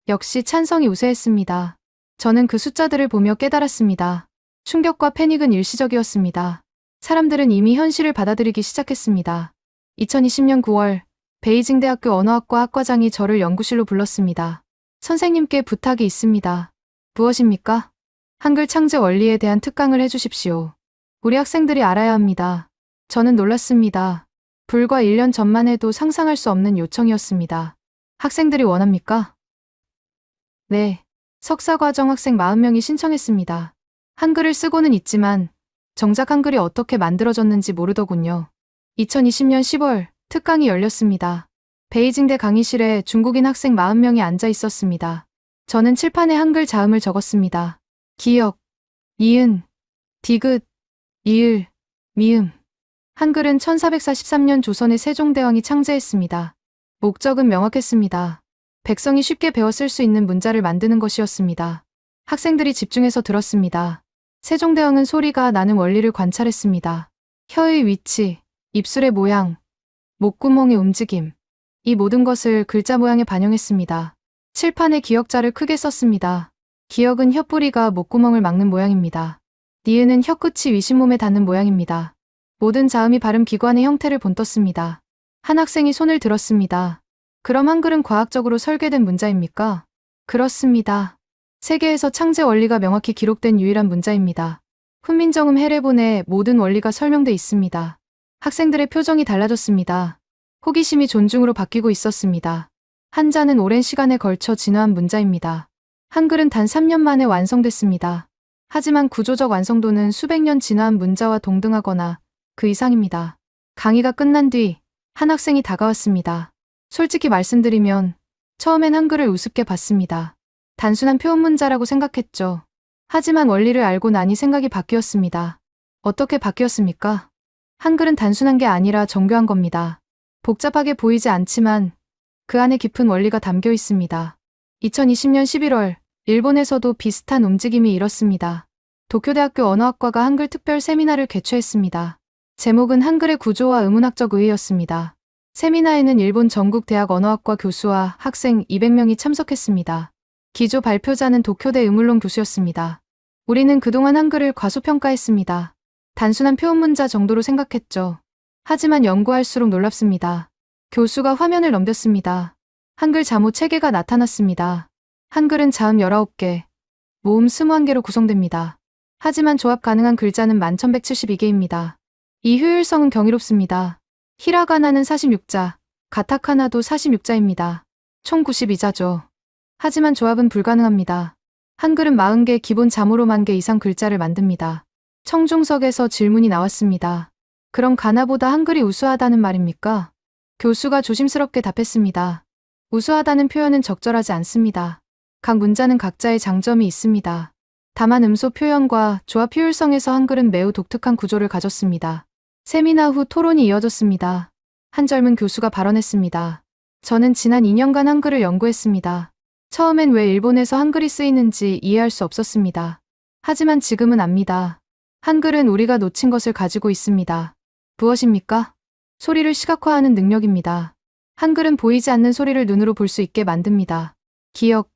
역시 찬성이 우세했습니다. 저는 그 숫자들을 보며 깨달았습니다. 충격과 패닉은 일시적이었습니다. 사람들은 이미 현실을 받아들이기 시작했습니다. 2020년 9월 베이징 대학교 언어학과 학과장이 저를 연구실로 불렀습니다. 선생님께 부탁이 있습니다. 무엇입니까? 한글 창제 원리에 대한 특강을 해주십시오. 우리 학생들이 알아야 합니다. 저는 놀랐습니다. 불과 1년 전만 해도 상상할 수 없는 요청이었습니다. 학생들이 원합니까? 네. 석사과정 학생 40명이 신청했습니다. 한글을 쓰고는 있지만 정작 한글이 어떻게 만들어졌는지 모르더군요. 2020년 10월 특강이 열렸습니다. 베이징대 강의실에 중국인 학생 40명이 앉아 있었습니다. 저는 칠판에 한글 자음을 적었습니다. 기역, 이은, 디귿, 이을, 미음. 한글은 1443년 조선의 세종대왕이 창제했습니다. 목적은 명확했습니다. 백성이 쉽게 배워 쓸 수 있는 문자를 만드는 것이었습니다. 학생들이 집중해서 들었습니다. 세종대왕은 소리가 나는 원리를 관찰했습니다. 혀의 위치, 입술의 모양, 목구멍의 움직임. 이 모든 것을 글자 모양에 반영했습니다. 칠판에 기역자를 크게 썼습니다. 기역은 혀뿌리가 목구멍을 막는 모양입니다. 니은은 혀끝이 위신몸에 닿는 모양입니다. 모든 자음이 발음 기관의 형태를 본떴습니다. 한 학생이 손을 들었습니다. 그럼 한글은 과학적으로 설계된 문자입니까? 그렇습니다. 세계에서 창제 원리가 명확히 기록된 유일한 문자입니다. 훈민정음 해례본에 모든 원리가 설명돼 있습니다. 학생들의 표정이 달라졌습니다. 호기심이 존중으로 바뀌고 있었습니다. 한자는 오랜 시간에 걸쳐 진화한 문자입니다. 한글은 단 3년 만에 완성됐습니다. 하지만 구조적 완성도는 수백 년 진화한 문자와 동등하거나 그 이상입니다. 강의가 끝난 뒤 한 학생이 다가왔습니다. 솔직히 말씀드리면 처음엔 한글을 우습게 봤습니다. 단순한 표현 문자라고 생각했죠. 하지만 원리를 알고 나니 생각이 바뀌었습니다. 어떻게 바뀌었습니까? 한글은 단순한 게 아니라 정교한 겁니다. 복잡하게 보이지 않지만 그 안에 깊은 원리가 담겨 있습니다. 2020년 11월, 일본에서도 비슷한 움직임이 일었습니다. 도쿄대학교 언어학과가 한글 특별 세미나를 개최했습니다. 제목은 한글의 구조와 의문학적 의의였습니다. 세미나에는 일본 전국 대학 언어학과 교수와 학생 200명이 참석했습니다. 기조 발표자는 도쿄대 의물론 교수였습니다. 우리는 그동안 한글을 과소평가했습니다. 단순한 표현 문자 정도로 생각했죠. 하지만 연구할수록 놀랍습니다. 교수가 화면을 넘겼습니다. 한글 자모 체계가 나타났습니다. 한글은 자음 19개, 모음 21개로 구성됩니다. 하지만 조합 가능한 글자는 11,172개입니다. 이 효율성은 경이롭습니다. 히라가나는 46자, 가타카나도 46자입니다. 총 92자죠. 하지만 조합은 불가능합니다. 한글은 40개 기본 자모로 10,000개 이상 글자를 만듭니다. 청중석에서 질문이 나왔습니다. 그럼 가나보다 한글이 우수하다는 말입니까? 교수가 조심스럽게 답했습니다. 우수하다는 표현은 적절하지 않습니다. 각 문자는 각자의 장점이 있습니다. 다만 음소 표현과 조합 효율성에서 한글은 매우 독특한 구조를 가졌습니다. 세미나 후 토론이 이어졌습니다. 한 젊은 교수가 발언했습니다. 저는 지난 2년간 한글을 연구했습니다. 처음엔 왜 일본에서 한글이 쓰이는지 이해할 수 없었습니다. 하지만 지금은 압니다. 한글은 우리가 놓친 것을 가지고 있습니다. 무엇입니까? 소리를 시각화하는 능력입니다. 한글은 보이지 않는 소리를 눈으로 볼 수 있게 만듭니다. 기역,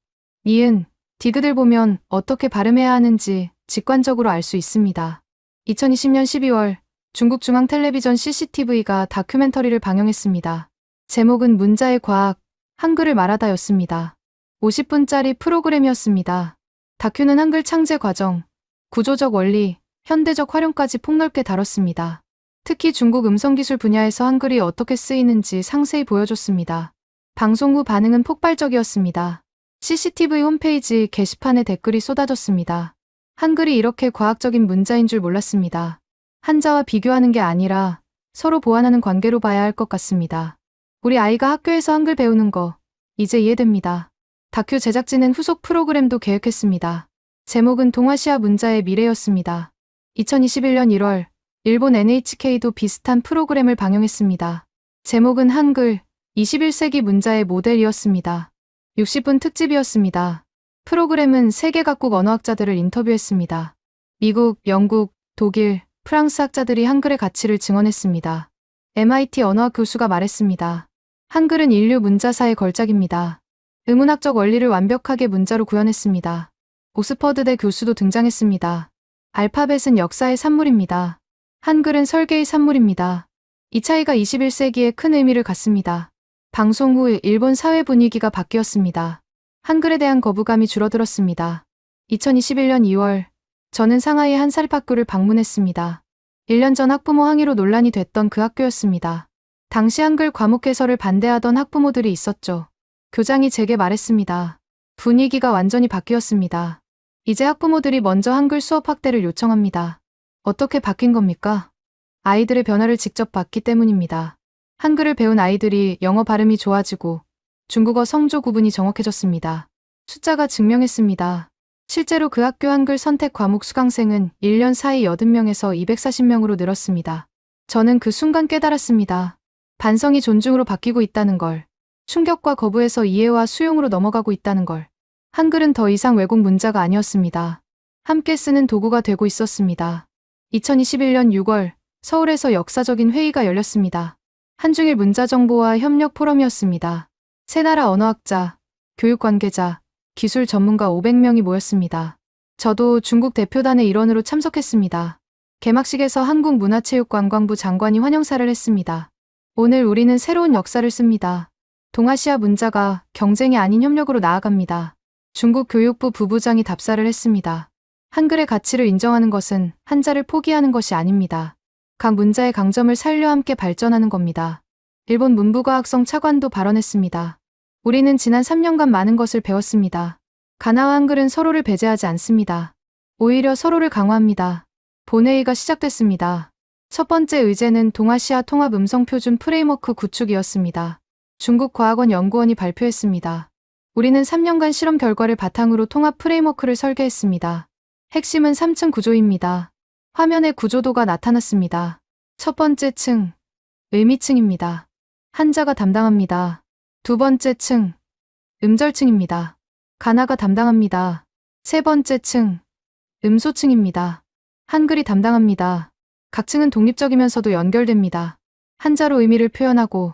니은, 디귿을 보면 어떻게 발음해야 하는지 직관적으로 알 수 있습니다. 2020년 12월 중국 중앙텔레비전 CCTV가 다큐멘터리를 방영했습니다. 제목은 문자의 과학, 한글을 말하다였습니다. 50분짜리 프로그램이었습니다. 다큐는 한글 창제 과정, 구조적 원리, 현대적 활용까지 폭넓게 다뤘습니다. 특히 중국 음성기술 분야에서 한글이 어떻게 쓰이는지 상세히 보여줬습니다. 방송 후 반응은 폭발적이었습니다. CCTV 홈페이지 게시판에 댓글이 쏟아졌습니다. 한글이 이렇게 과학적인 문자인 줄 몰랐습니다. 한자와 비교하는 게 아니라 서로 보완하는 관계로 봐야 할 것 같습니다. 우리 아이가 학교에서 한글 배우는 거 이제 이해됩니다. 다큐 제작진은 후속 프로그램도 계획했습니다. 제목은 동아시아 문자의 미래였습니다. 2021년 1월 일본 NHK도 비슷한 프로그램을 방영했습니다. 제목은 한글 21세기 문자의 모델이었습니다. 60분 특집이었습니다. 프로그램은 세계 각국 언어학자들을 인터뷰했습니다. 미국, 영국, 독일, 프랑스 학자들이 한글의 가치를 증언했습니다. MIT 언어학 교수가 말했습니다. 한글은 인류 문자사의 걸작입니다. 의문학적 원리를 완벽하게 문자로 구현했습니다. 옥스퍼드대 교수도 등장했습니다. 알파벳은 역사의 산물입니다. 한글은 설계의 산물입니다. 이 차이가 21세기에 큰 의미를 갖습니다. 방송 후 일본 사회 분위기가 바뀌었습니다. 한글에 대한 거부감이 줄어들었습니다. 2021년 2월, 저는 상하이 한 사립학교를 방문했습니다. 1년 전 학부모 항의로 논란이 됐던 그 학교였습니다. 당시 한글 과목 개설을 반대하던 학부모들이 있었죠. 교장이 제게 말했습니다. 분위기가 완전히 바뀌었습니다. 이제 학부모들이 먼저 한글 수업 확대를 요청합니다. 어떻게 바뀐 겁니까? 아이들의 변화를 직접 봤기 때문입니다. 한글을 배운 아이들이 영어 발음이 좋아지고 중국어 성조 구분이 정확해졌습니다. 숫자가 증명했습니다. 실제로 그 학교 한글 선택 과목 수강생은 1년 사이 80명에서 240명으로 늘었습니다. 저는 그 순간 깨달았습니다. 반성이 존중으로 바뀌고 있다는 걸. 충격과 거부에서 이해와 수용으로 넘어가고 있다는 걸. 한글은 더 이상 왜곡 문자가 아니었습니다. 함께 쓰는 도구가 되고 있었습니다. 2021년 6월 서울에서 역사적인 회의가 열렸습니다. 한중일 문자정보화 협력 포럼이었습니다. 세 나라 언어학자, 교육 관계자, 기술 전문가 500명이 모였습니다. 저도 중국 대표단의 일원으로 참석했습니다. 개막식에서 한국문화체육관광부 장관이 환영사를 했습니다. 오늘 우리는 새로운 역사를 씁니다. 동아시아 문자가 경쟁이 아닌 협력으로 나아갑니다. 중국 교육부 부부장이 답사를 했습니다. 한글의 가치를 인정하는 것은 한자를 포기하는 것이 아닙니다. 각 문자의 강점을 살려 함께 발전하는 겁니다. 일본 문부과학성 차관도 발언했습니다. 우리는 지난 3년간 많은 것을 배웠습니다. 가나와 한글은 서로를 배제하지 않습니다. 오히려 서로를 강화합니다. 본회의가 시작됐습니다. 첫 번째 의제는 동아시아 통합 음성 표준 프레임워크 구축이었습니다. 중국 과학원 연구원이 발표했습니다. 우리는 3년간 실험 결과를 바탕으로 통합 프레임워크를 설계했습니다. 핵심은 3층 구조입니다. 화면에 구조도가 나타났습니다. 첫 번째 층, 의미층입니다. 한자가 담당합니다. 두 번째 층, 음절층입니다. 가나가 담당합니다. 세 번째 층, 음소층입니다. 한글이 담당합니다. 각 층은 독립적이면서도 연결됩니다. 한자로 의미를 표현하고,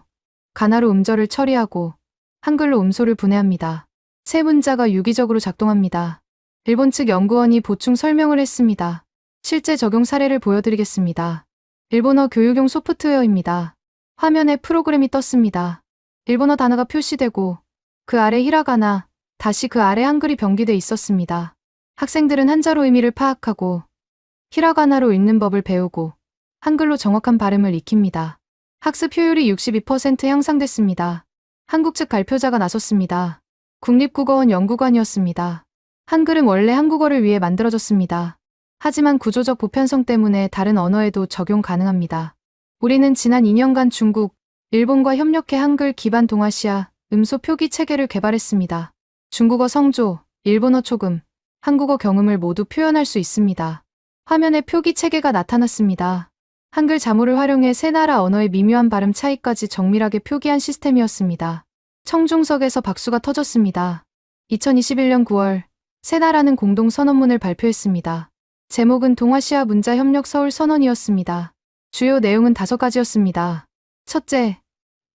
가나로 음절을 처리하고, 한글로 음소를 분해합니다. 세 문자가 유기적으로 작동합니다. 일본 측 연구원이 보충 설명을 했습니다. 실제 적용 사례를 보여드리겠습니다. 일본어 교육용 소프트웨어입니다. 화면에 프로그램이 떴습니다. 일본어 단어가 표시되고 그 아래 히라가나, 다시 그 아래 한글이 병기돼 있었습니다. 학생들은 한자로 의미를 파악하고 히라가나로 읽는 법을 배우고 한글로 정확한 발음을 익힙니다. 학습 효율이 62% 향상됐습니다. 한국 측 발표자가 나섰습니다. 국립국어원 연구관이었습니다. 한글은 원래 한국어를 위해 만들어졌습니다. 하지만 구조적 보편성 때문에 다른 언어에도 적용 가능합니다. 우리는 지난 2년간 중국, 일본과 협력해 한글 기반 동아시아 음소 표기 체계를 개발했습니다. 중국어 성조, 일본어 초금, 한국어 경음을 모두 표현할 수 있습니다. 화면에 표기 체계가 나타났습니다. 한글 자모를 활용해 세 나라 언어의 미묘한 발음 차이까지 정밀하게 표기한 시스템이었습니다. 청중석에서 박수가 터졌습니다. 2021년 9월, 세 나라는 공동 선언문을 발표했습니다. 제목은 동아시아 문자 협력 서울 선언이었습니다. 주요 내용은 5가지였습니다. 첫째,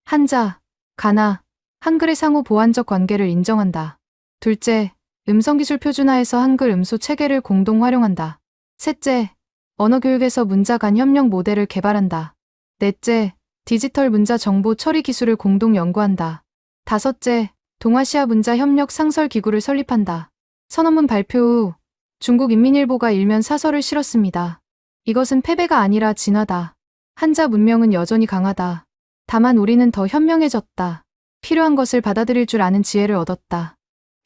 한자, 가나, 한글의 상호 보완적 관계를 인정한다. 둘째, 음성기술 표준화에서 한글 음소 체계를 공동 활용한다. 셋째, 언어교육에서 문자 간 협력 모델을 개발한다. 넷째, 디지털 문자 정보 처리 기술을 공동 연구한다. 다섯째, 동아시아 문자 협력 상설 기구를 설립한다. 선언문 발표 후 중국인민일보가 일면 사설을 실었습니다. 이것은 패배가 아니라 진화다. 한자 문명은 여전히 강하다. 다만 우리는 더 현명해졌다. 필요한 것을 받아들일 줄 아는 지혜를 얻었다.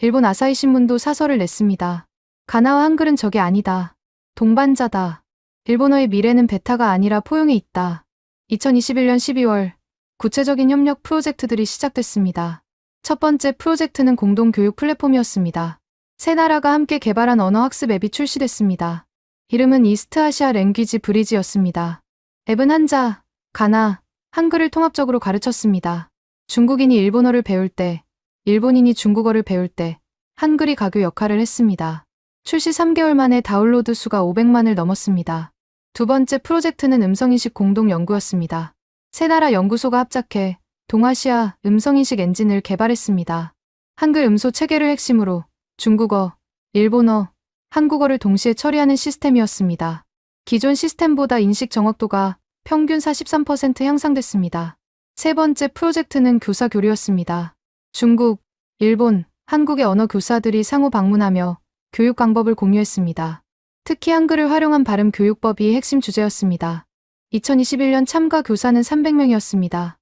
일본 아사히 신문도 사설을 냈습니다. 가나와 한글은 적이 아니다. 동반자다. 일본어의 미래는 베타가 아니라 포용에 있다. 2021년 12월 구체적인 협력 프로젝트들이 시작됐습니다. 첫 번째 프로젝트는 공동 교육 플랫폼이었습니다. 세 나라가 함께 개발한 언어 학습 앱이 출시됐습니다. 이름은 이스트아시아 랭귀지 브리지였습니다. 앱은 한자, 가나, 한글을 통합적으로 가르쳤습니다. 중국인이 일본어를 배울 때, 일본인이 중국어를 배울 때 한글이 가교 역할을 했습니다. 출시 3개월 만에 다운로드 수가 500만을 넘었습니다. 두 번째 프로젝트는 음성인식 공동 연구였습니다. 세 나라 연구소가 합작해 동아시아 음성인식 엔진을 개발했습니다. 한글 음소 체계를 핵심으로 중국어, 일본어, 한국어를 동시에 처리하는 시스템이었습니다. 기존 시스템보다 인식 정확도가 평균 43% 향상됐습니다. 세 번째 프로젝트는 교사 교류였습니다. 중국, 일본, 한국의 언어 교사들이 상호 방문하며 교육 방법을 공유했습니다. 특히 한글을 활용한 발음 교육법이 핵심 주제였습니다. 2021년 참가 교사는 300명이었습니다.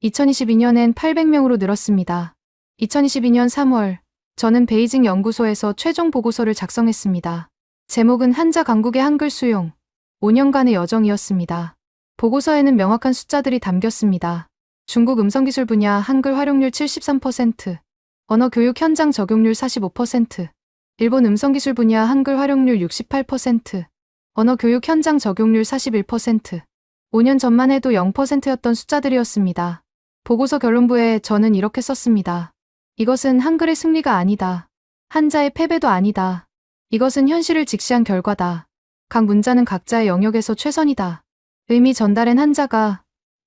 2022년엔 800명으로 늘었습니다. 2022년 3월, 저는 베이징 연구소에서 최종 보고서를 작성했습니다. 제목은 한자 강국의 한글 수용, 5년간의 여정이었습니다. 보고서에는 명확한 숫자들이 담겼습니다. 중국 음성기술 분야 한글 활용률 73%, 언어 교육 현장 적용률 45%, 일본 음성기술 분야 한글 활용률 68%, 언어 교육 현장 적용률 41%, 5년 전만 해도 0%였던 숫자들이었습니다. 보고서 결론부에 저는 이렇게 썼습니다. 이것은 한글의 승리가 아니다. 한자의 패배도 아니다. 이것은 현실을 직시한 결과다. 각 문자는 각자의 영역에서 최선이다. 의미 전달엔 한자가,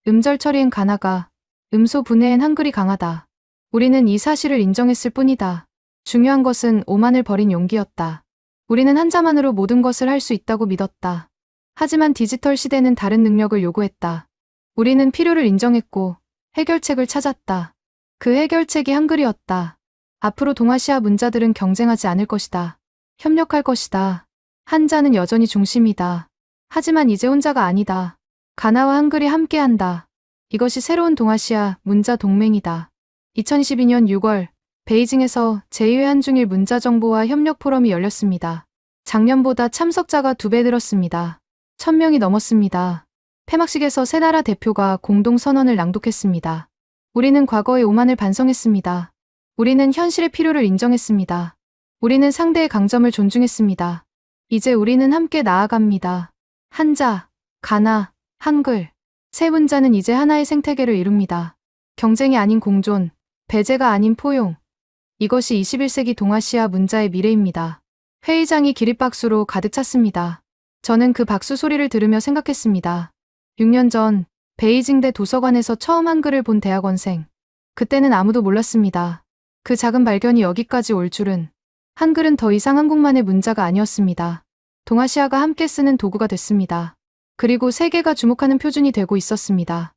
음절 처리엔 가나가, 음소 분해엔 한글이 강하다. 우리는 이 사실을 인정했을 뿐이다. 중요한 것은 오만을 버린 용기였다. 우리는 한자만으로 모든 것을 할 수 있다고 믿었다. 하지만 디지털 시대는 다른 능력을 요구했다. 우리는 필요를 인정했고 해결책을 찾았다. 그 해결책이 한글이었다. 앞으로 동아시아 문자들은 경쟁하지 않을 것이다. 협력할 것이다. 한자는 여전히 중심이다. 하지만 이제 혼자가 아니다. 가나와 한글이 함께한다. 이것이 새로운 동아시아 문자 동맹이다. 2022년 6월 베이징에서 제2회 한중일 문자정보화 협력 포럼이 열렸습니다. 작년보다 참석자가 2배 늘었습니다. 1000명이 넘었습니다. 폐막식에서 세 나라 대표가 공동 선언을 낭독했습니다. 우리는 과거의 오만을 반성했습니다. 우리는 현실의 필요를 인정했습니다. 우리는 상대의 강점을 존중했습니다. 이제 우리는 함께 나아갑니다. 한자, 가나, 한글. 세 문자는 이제 하나의 생태계를 이룹니다. 경쟁이 아닌 공존, 배제가 아닌 포용. 이것이 21세기 동아시아 문자의 미래입니다. 회의장이 기립박수로 가득 찼습니다. 저는 그 박수 소리를 들으며 생각했습니다. 6년 전 베이징대 도서관에서 처음 한글을 본 대학원생. 그때는 아무도 몰랐습니다. 그 작은 발견이 여기까지 올 줄은. 한글은 더 이상 한국만의 문자가 아니었습니다. 동아시아가 함께 쓰는 도구가 됐습니다. 그리고 세계가 주목하는 표준이 되고 있었습니다.